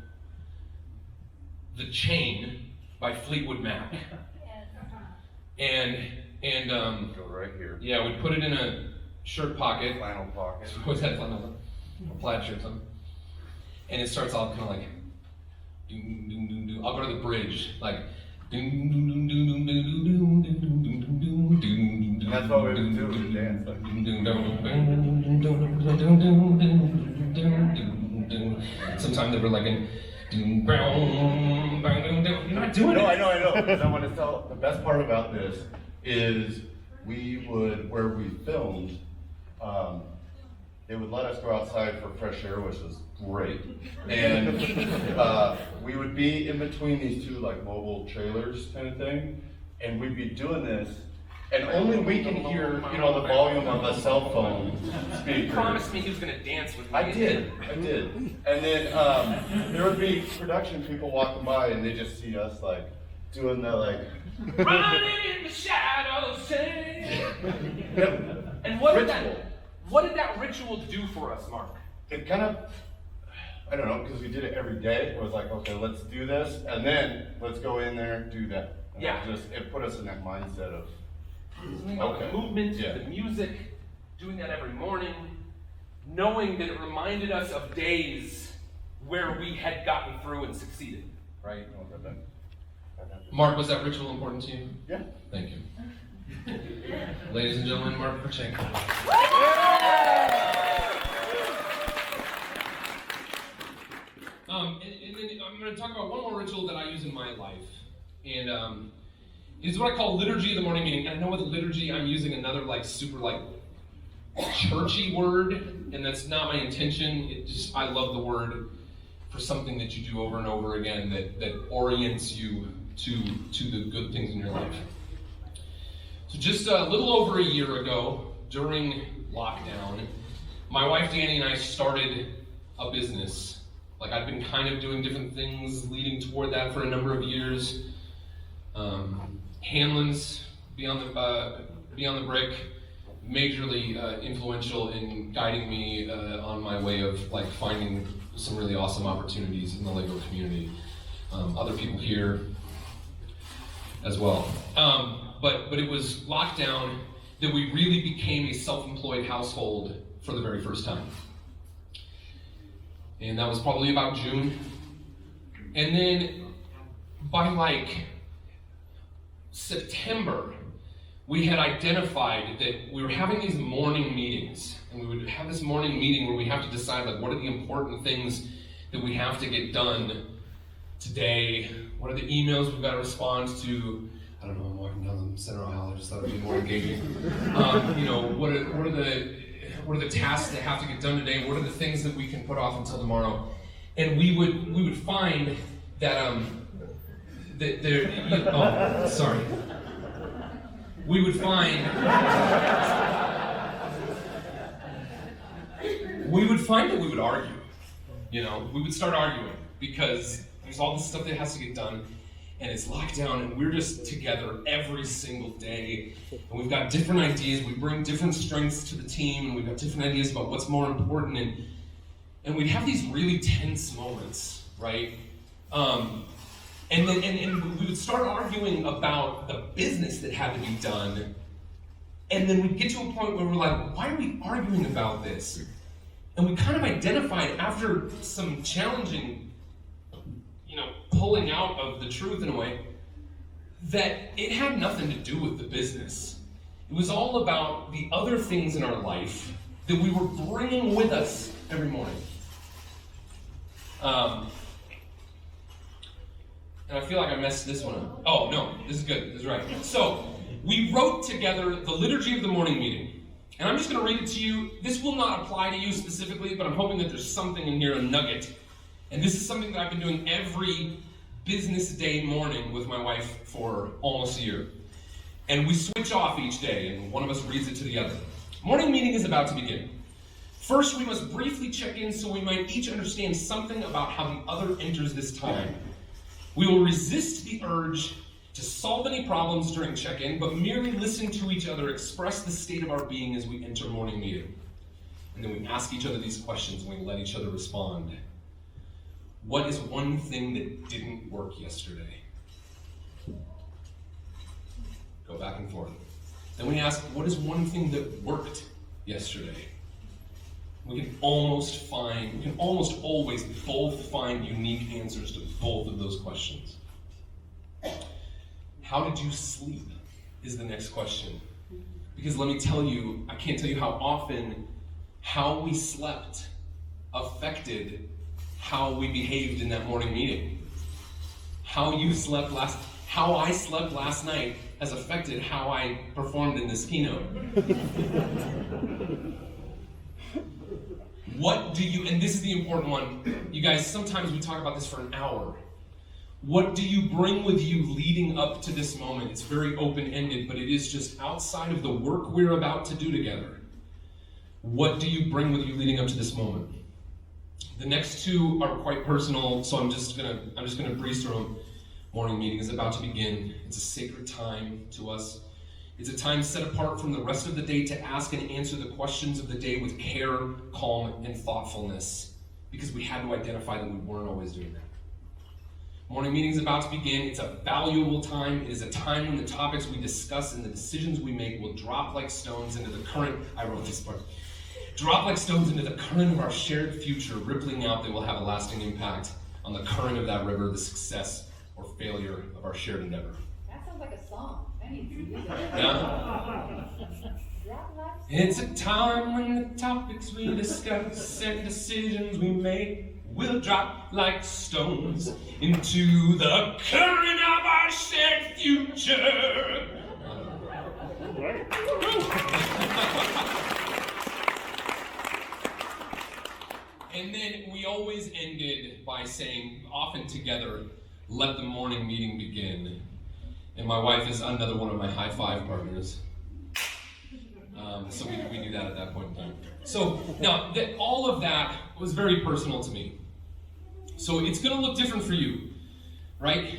The Chain by Fleetwood Mac. And Go right here. yeah, we'd put it in a shirt pocket. Flannel pocket. We always had flannel, plaid shirts on. And it starts off kind of like, ding, ding, ding, ding. I'll go to the bridge, like, ding, ding, ding, ding, ding, ding, ding, ding, ding, ding, ding, ding. That's what we would do, we would dance. Like. Sometimes they were like in, you're not doing No, it. I know. Because I want to tell, the best part about this is where we filmed, they would let us go outside for fresh air, which was great. And we would be in between these two like mobile trailers kind of thing, and we'd be doing this, and only we can hear, the volume of a cell phone speaker. He promised me he was going to dance with me. I did. And then there would be production people walking by, and they just see us like doing the like running in the shadows. Yep. And what did that ritual do for us, Mark? It kind of, I don't know, because we did it every day. It was like, okay, let's do this, and then let's go in there, do that. And it put us in that mindset of, the movement, the music, doing that every morning, knowing that it reminded us of days where we had gotten through and succeeded, right? Mark, was that ritual important to you? Yeah. Thank you. Ladies and gentlemen, Mark Perchenko. And then I'm going to talk about one more ritual that I use in my life. And it's what I call Liturgy of the morning meeting. And I know with liturgy, I'm using another super churchy word, and that's not my intention. I love the word for something that you do over and over again that orients you to the good things in your life. So just a little over a year ago, during lockdown, my wife Danny and I started a business. I'd been kind of doing different things leading toward that for a number of years. Hanlon's Beyond the Brick, majorly influential in guiding me on my way of finding some really awesome opportunities in the Lego community. Other people here as well. But it was lockdown that we really became a self-employed household for the very first time. And that was probably about June. And then by September, we had identified that we were having these morning meetings. And we would have this morning meeting where we have to decide what are the important things that we have to get done today? What are the emails we've got to respond to? I don't know, I'm walking down the center aisle, I just thought it would be more engaging. What are the tasks that have to get done today? What are the things that we can put off until tomorrow? And we would find that we would find that we would argue. We would start arguing because there's all this stuff that has to get done. And it's lockdown, and we're just together every single day. And we've got different ideas. We bring different strengths to the team, and we've got different ideas about what's more important. And we'd have these really tense moments, right? And we would start arguing about the business that had to be done. And then we'd get to a point where we're like, why are we arguing about this? And we kind of identified after some challenging pulling out of the truth in a way, that it had nothing to do with the business. It was all about the other things in our life that we were bringing with us every morning. And I feel like I messed this one up. Oh, no, this is good, this is right. So, we wrote together the Liturgy of the morning meeting. And I'm just going to read it to you. This will not apply to you specifically, but I'm hoping that there's something in here, a nugget. And this is something that I've been doing every business day morning with my wife for almost a year. And we switch off each day, and one of us reads it to the other. Morning meeting is about to begin. First, we must briefly check in so we might each understand something about how the other enters this time. We will resist the urge to solve any problems during check-in, but merely listen to each other express the state of our being as we enter morning meeting. And then we ask each other these questions, and we let each other respond. What is one thing that didn't work yesterday? Go back and forth. Then we ask, what is one thing that worked yesterday? We can almost always both find unique answers to both of those questions. How did you sleep is the next question. Because let me tell you, I can't tell you how often how we slept affected how we behaved in that morning meeting. How I slept last night has affected how I performed in this keynote. And this is the important one, you guys, sometimes we talk about this for an hour. What do you bring with you leading up to this moment? It's very open-ended, but it is just outside of the work we're about to do together. What do you bring with you leading up to this moment? The next two are quite personal, so I'm just gonna breeze through them. Morning meeting is about to begin. It's a sacred time to us. It's a time set apart from the rest of the day to ask and answer the questions of the day with care, calm, and thoughtfulness, because we had to identify that we weren't always doing that. Morning meeting is about to begin. It's a valuable time. It is a time when the topics we discuss and the decisions we make will drop like stones into the current. I wrote this part. Drop like stones into the current of our shared future, rippling out that will have a lasting impact on the current of that river, the success or failure of our shared endeavor. That sounds like a song. I need to use it. Yeah? Drop life. It's a time when the topics we discuss and decisions we make will drop like stones into the current of our shared future. And then we always ended by saying, often together, let the morning meeting begin. And my wife is another one of my high five partners. So we do that at that point in time. So now, all of that was very personal to me. So it's going to look different for you, right?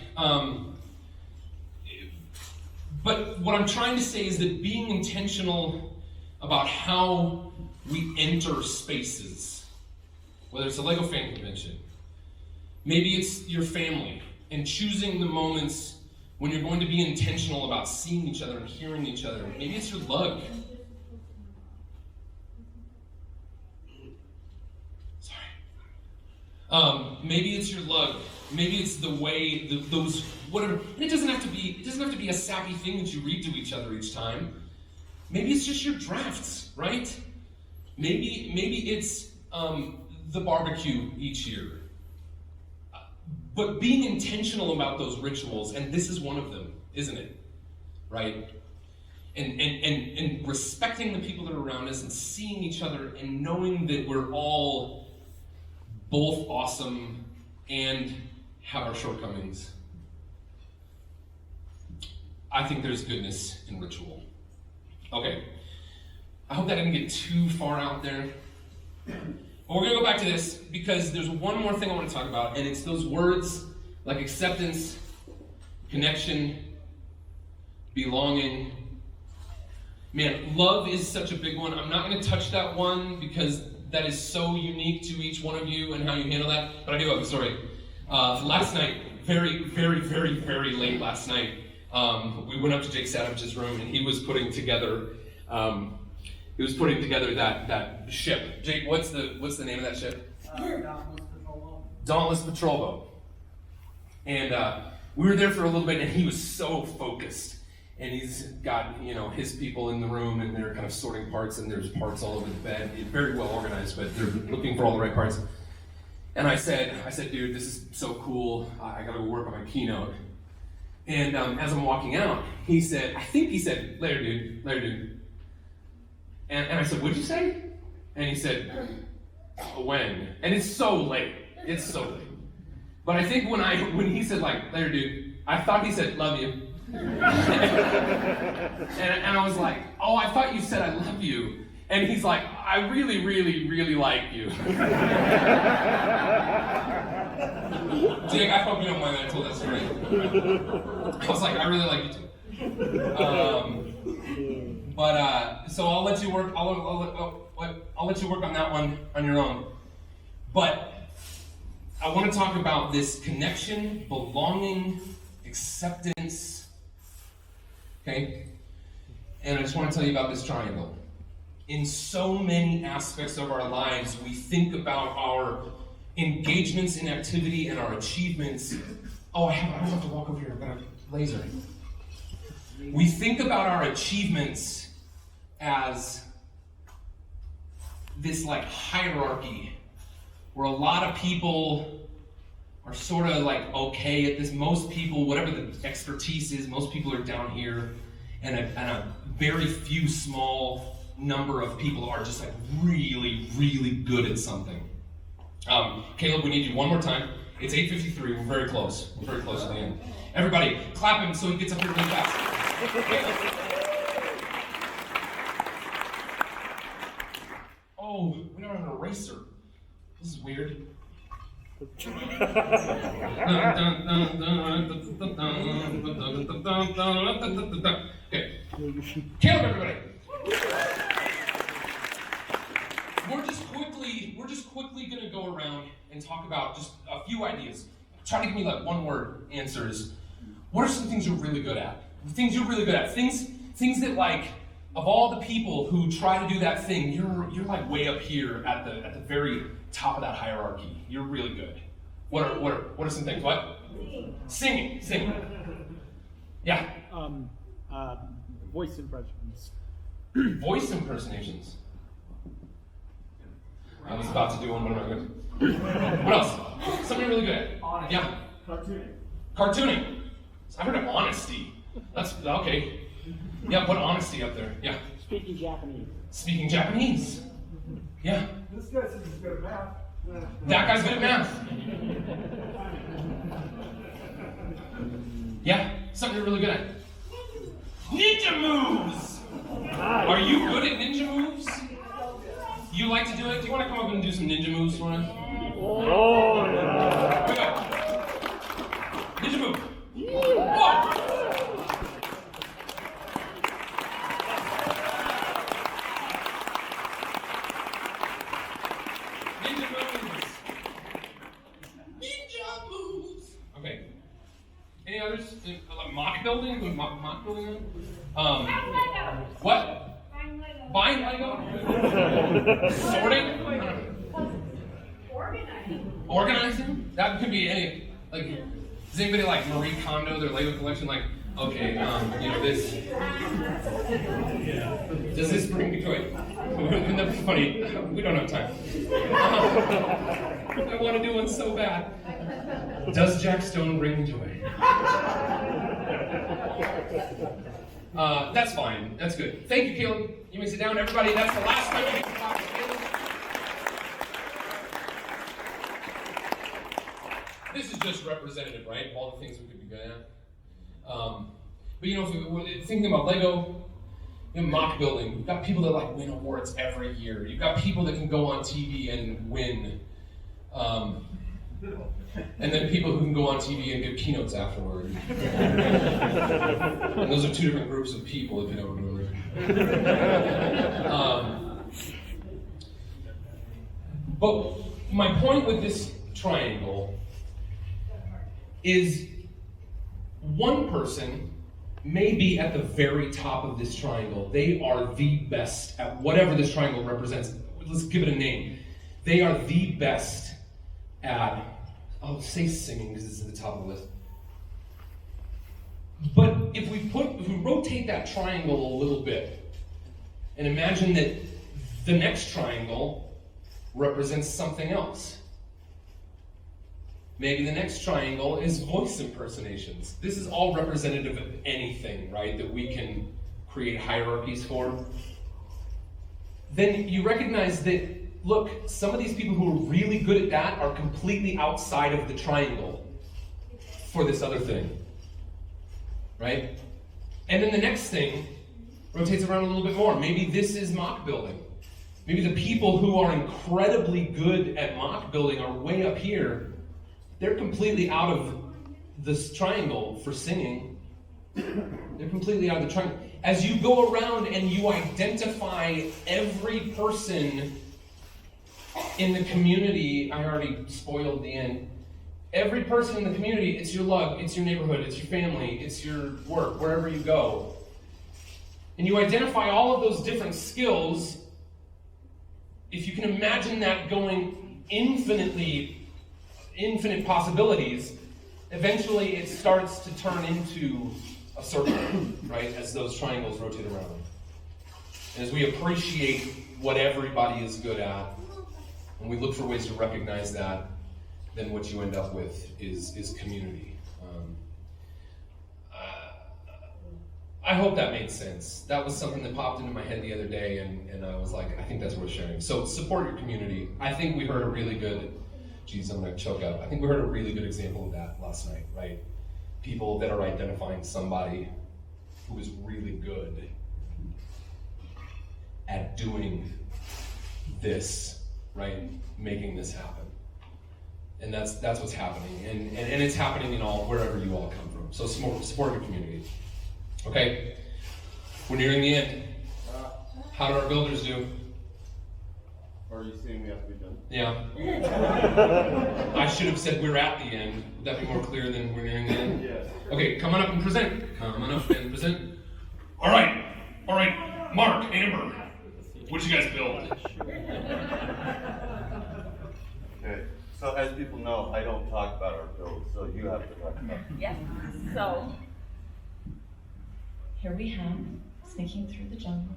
But what I'm trying to say is that being intentional about how we enter spaces, whether it's a Lego fan convention, maybe it's your family, and choosing the moments when you're going to be intentional about seeing each other and hearing each other. Maybe it's your lug. Maybe it's your lug. Maybe it's the way those whatever. And it doesn't have to be a sappy thing that you read to each other each time. Maybe it's just your drafts, right? Maybe it's the barbecue each year. But being intentional about those rituals, and this is one of them, isn't it? Right? And respecting the people that are around us and seeing each other and knowing that we're all both awesome and have our shortcomings. I think there's goodness in ritual. Okay, I hope that didn't get too far out there. But we're gonna go back to this because there's one more thing I want to talk about, and it's those words like acceptance, connection, belonging. Man, love is such a big one. I'm not gonna touch that one because that is so unique to each one of you and how you handle that, but I do have a story. Last night, very, very, very, very late last night, we went up to Jake Savage's room and he was putting together that ship. Jake, what's the name of that ship? Dauntless Patrol Boat. And we were there for a little bit and he was so focused. And he's got, his people in the room and they're kind of sorting parts and there's parts all over the bed. It's very well organized, but they're looking for all the right parts. And I said, dude, this is so cool. I gotta go work on my keynote. And as I'm walking out, I think he said, later dude. And I said, what'd you say? And he said, when? And it's so late. But I think when he said later dude, I thought he said, love you. and I was like, oh, I thought you said I love you. And he's like, I really, really, really like you. Jake, I hope you don't mind that I told that story. I was like, I really like you too. So I'll let you work. I'll let you work on that one on your own. But I want to talk about this connection, belonging, acceptance. Okay? And I just want to tell you about this triangle. In so many aspects of our lives, we think about our engagements in activity and our achievements. Oh, I have to walk over here. I've got a laser. We think about our achievements as this hierarchy where a lot of people are sort of okay at this. Most people, whatever the expertise is, most people are down here, and a very few small number of people are just really, really good at something. Caleb, we need you one more time. It's 8:53. We're very close. We're very close to the end. Everybody, clap him so he gets up here really fast. Oh, we don't have an eraser. This is weird. Okay. Caleb, everybody. We're just quickly gonna go around and talk about just a few ideas. Try to give me one word answers. What are some things you're really good at? Things you're really good at. Things that of all the people who try to do that thing, you're way up here at the very top of that hierarchy. You're really good. What are some things? What? Singing. Yeah. Voice impressions. Voice impersonations. I was about to do one, but I'm not good. What else? Something really good at. Yeah. Cartooning. I heard of honesty. That's okay. Yeah, put honesty up there. Yeah. Speaking Japanese. Speaking Japanese. Yeah. This guy says he's good at math. That guy's good at math. Yeah, something you're really good at. Ninja moves! Are you good at ninja moves? You like to do it? Do you want to come up and do some ninja moves for us? Oh, Here we go. Ninja move. Whoa! Ninja moves. Okay. Any others? Like mock building? Mock building? What? Buying Lego? Sorting? Organizing? That could be any. Like, does anybody like Marie Kondo their Lego collection? Like, okay, this. Does this bring me joy? Wouldn't that be funny? We don't have time. I want to do one so bad. Does Jack Stone bring joy? That's fine. That's good. Thank you, Caleb. You may sit down, everybody. That's the last time we get to talk to Caleb. This is just representative, right? Of all the things we could be good at. But if we're thinking about Lego, mock building, you've got people that like win awards every year. You've got people that can go on TV and win. And then people who can go on TV and give keynotes afterward. And those are two different groups of people, if you don't remember. But my point with this triangle is one person may be at the very top of this triangle. They are the best at whatever this triangle represents. Let's give it a name. They are the best at, I'll say singing because it's at the top of the list. But if we rotate that triangle a little bit and imagine that the next triangle represents something else. Maybe the next triangle is voice impersonations. This is all representative of anything, right, that we can create hierarchies for. Then you recognize that, look, some of these people who are really good at that are completely outside of the triangle for this other thing, right? And then the next thing rotates around a little bit more. Maybe this is mock building. Maybe the people who are incredibly good at mock building are way up here. They're completely out of this triangle for singing. They're completely out of the triangle. As you go around and you identify every person in the community, I already spoiled the end. Every person in the community, it's your love, it's your neighborhood, it's your family, it's your work, wherever you go. And you identify all of those different skills. If you can imagine that going infinite possibilities, eventually it starts to turn into a circle, right, as those triangles rotate around. And as we appreciate what everybody is good at, and we look for ways to recognize that, then what you end up with is community. I hope that made sense. That was something that popped into my head the other day, and I was like, I think that's worth sharing. So support your community. I think we heard a really good, geez, I'm gonna choke up. I think we heard a really good example of that last night, right? People that are identifying somebody who is really good at doing this, right? Making this happen. And that's what's happening. And it's happening in wherever you all come from. So support your community. Okay? We're nearing the end. How did our builders do? Are you saying we have to be done? Yeah. I should have said we're at the end. Would that be more clear than we're nearing the end? Yes. Okay, come on up and present. Come on up and present. All right. Mark, Amber, what'd you guys build? Okay, So as people know, I don't talk about our build, so you have to talk about it. Yeah, so here we have sneaking through the jungle.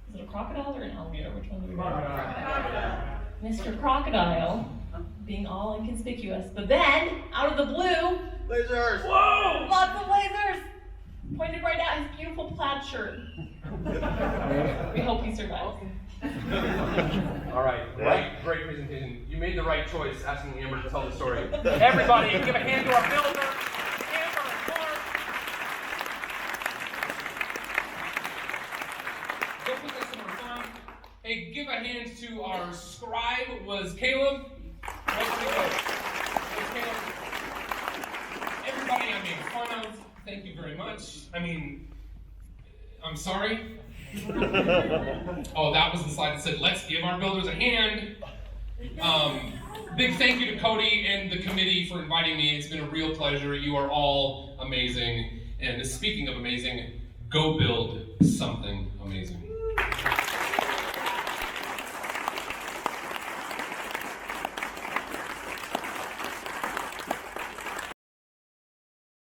Is it a crocodile or an alligator? Which one do we want? Mr. Crocodile being all inconspicuous, but then out of the blue, Lasers! whoa, lots of lasers pointed right at his beautiful plaid shirt. We hope he survives. All right, great presentation. You made the right choice asking Amber to tell the story. Everybody, give a hand to our builder, Amber and Mark. Go put this in our phone. Hey, give a hand to our scribe, was Caleb. Everybody I made fun of, thank you very much. I mean, I'm sorry. Oh, that was the slide that said, let's give our builders a hand. Big thank you to Cody and the committee for inviting me. It's been a real pleasure. You are all amazing. And speaking of amazing, go build something amazing.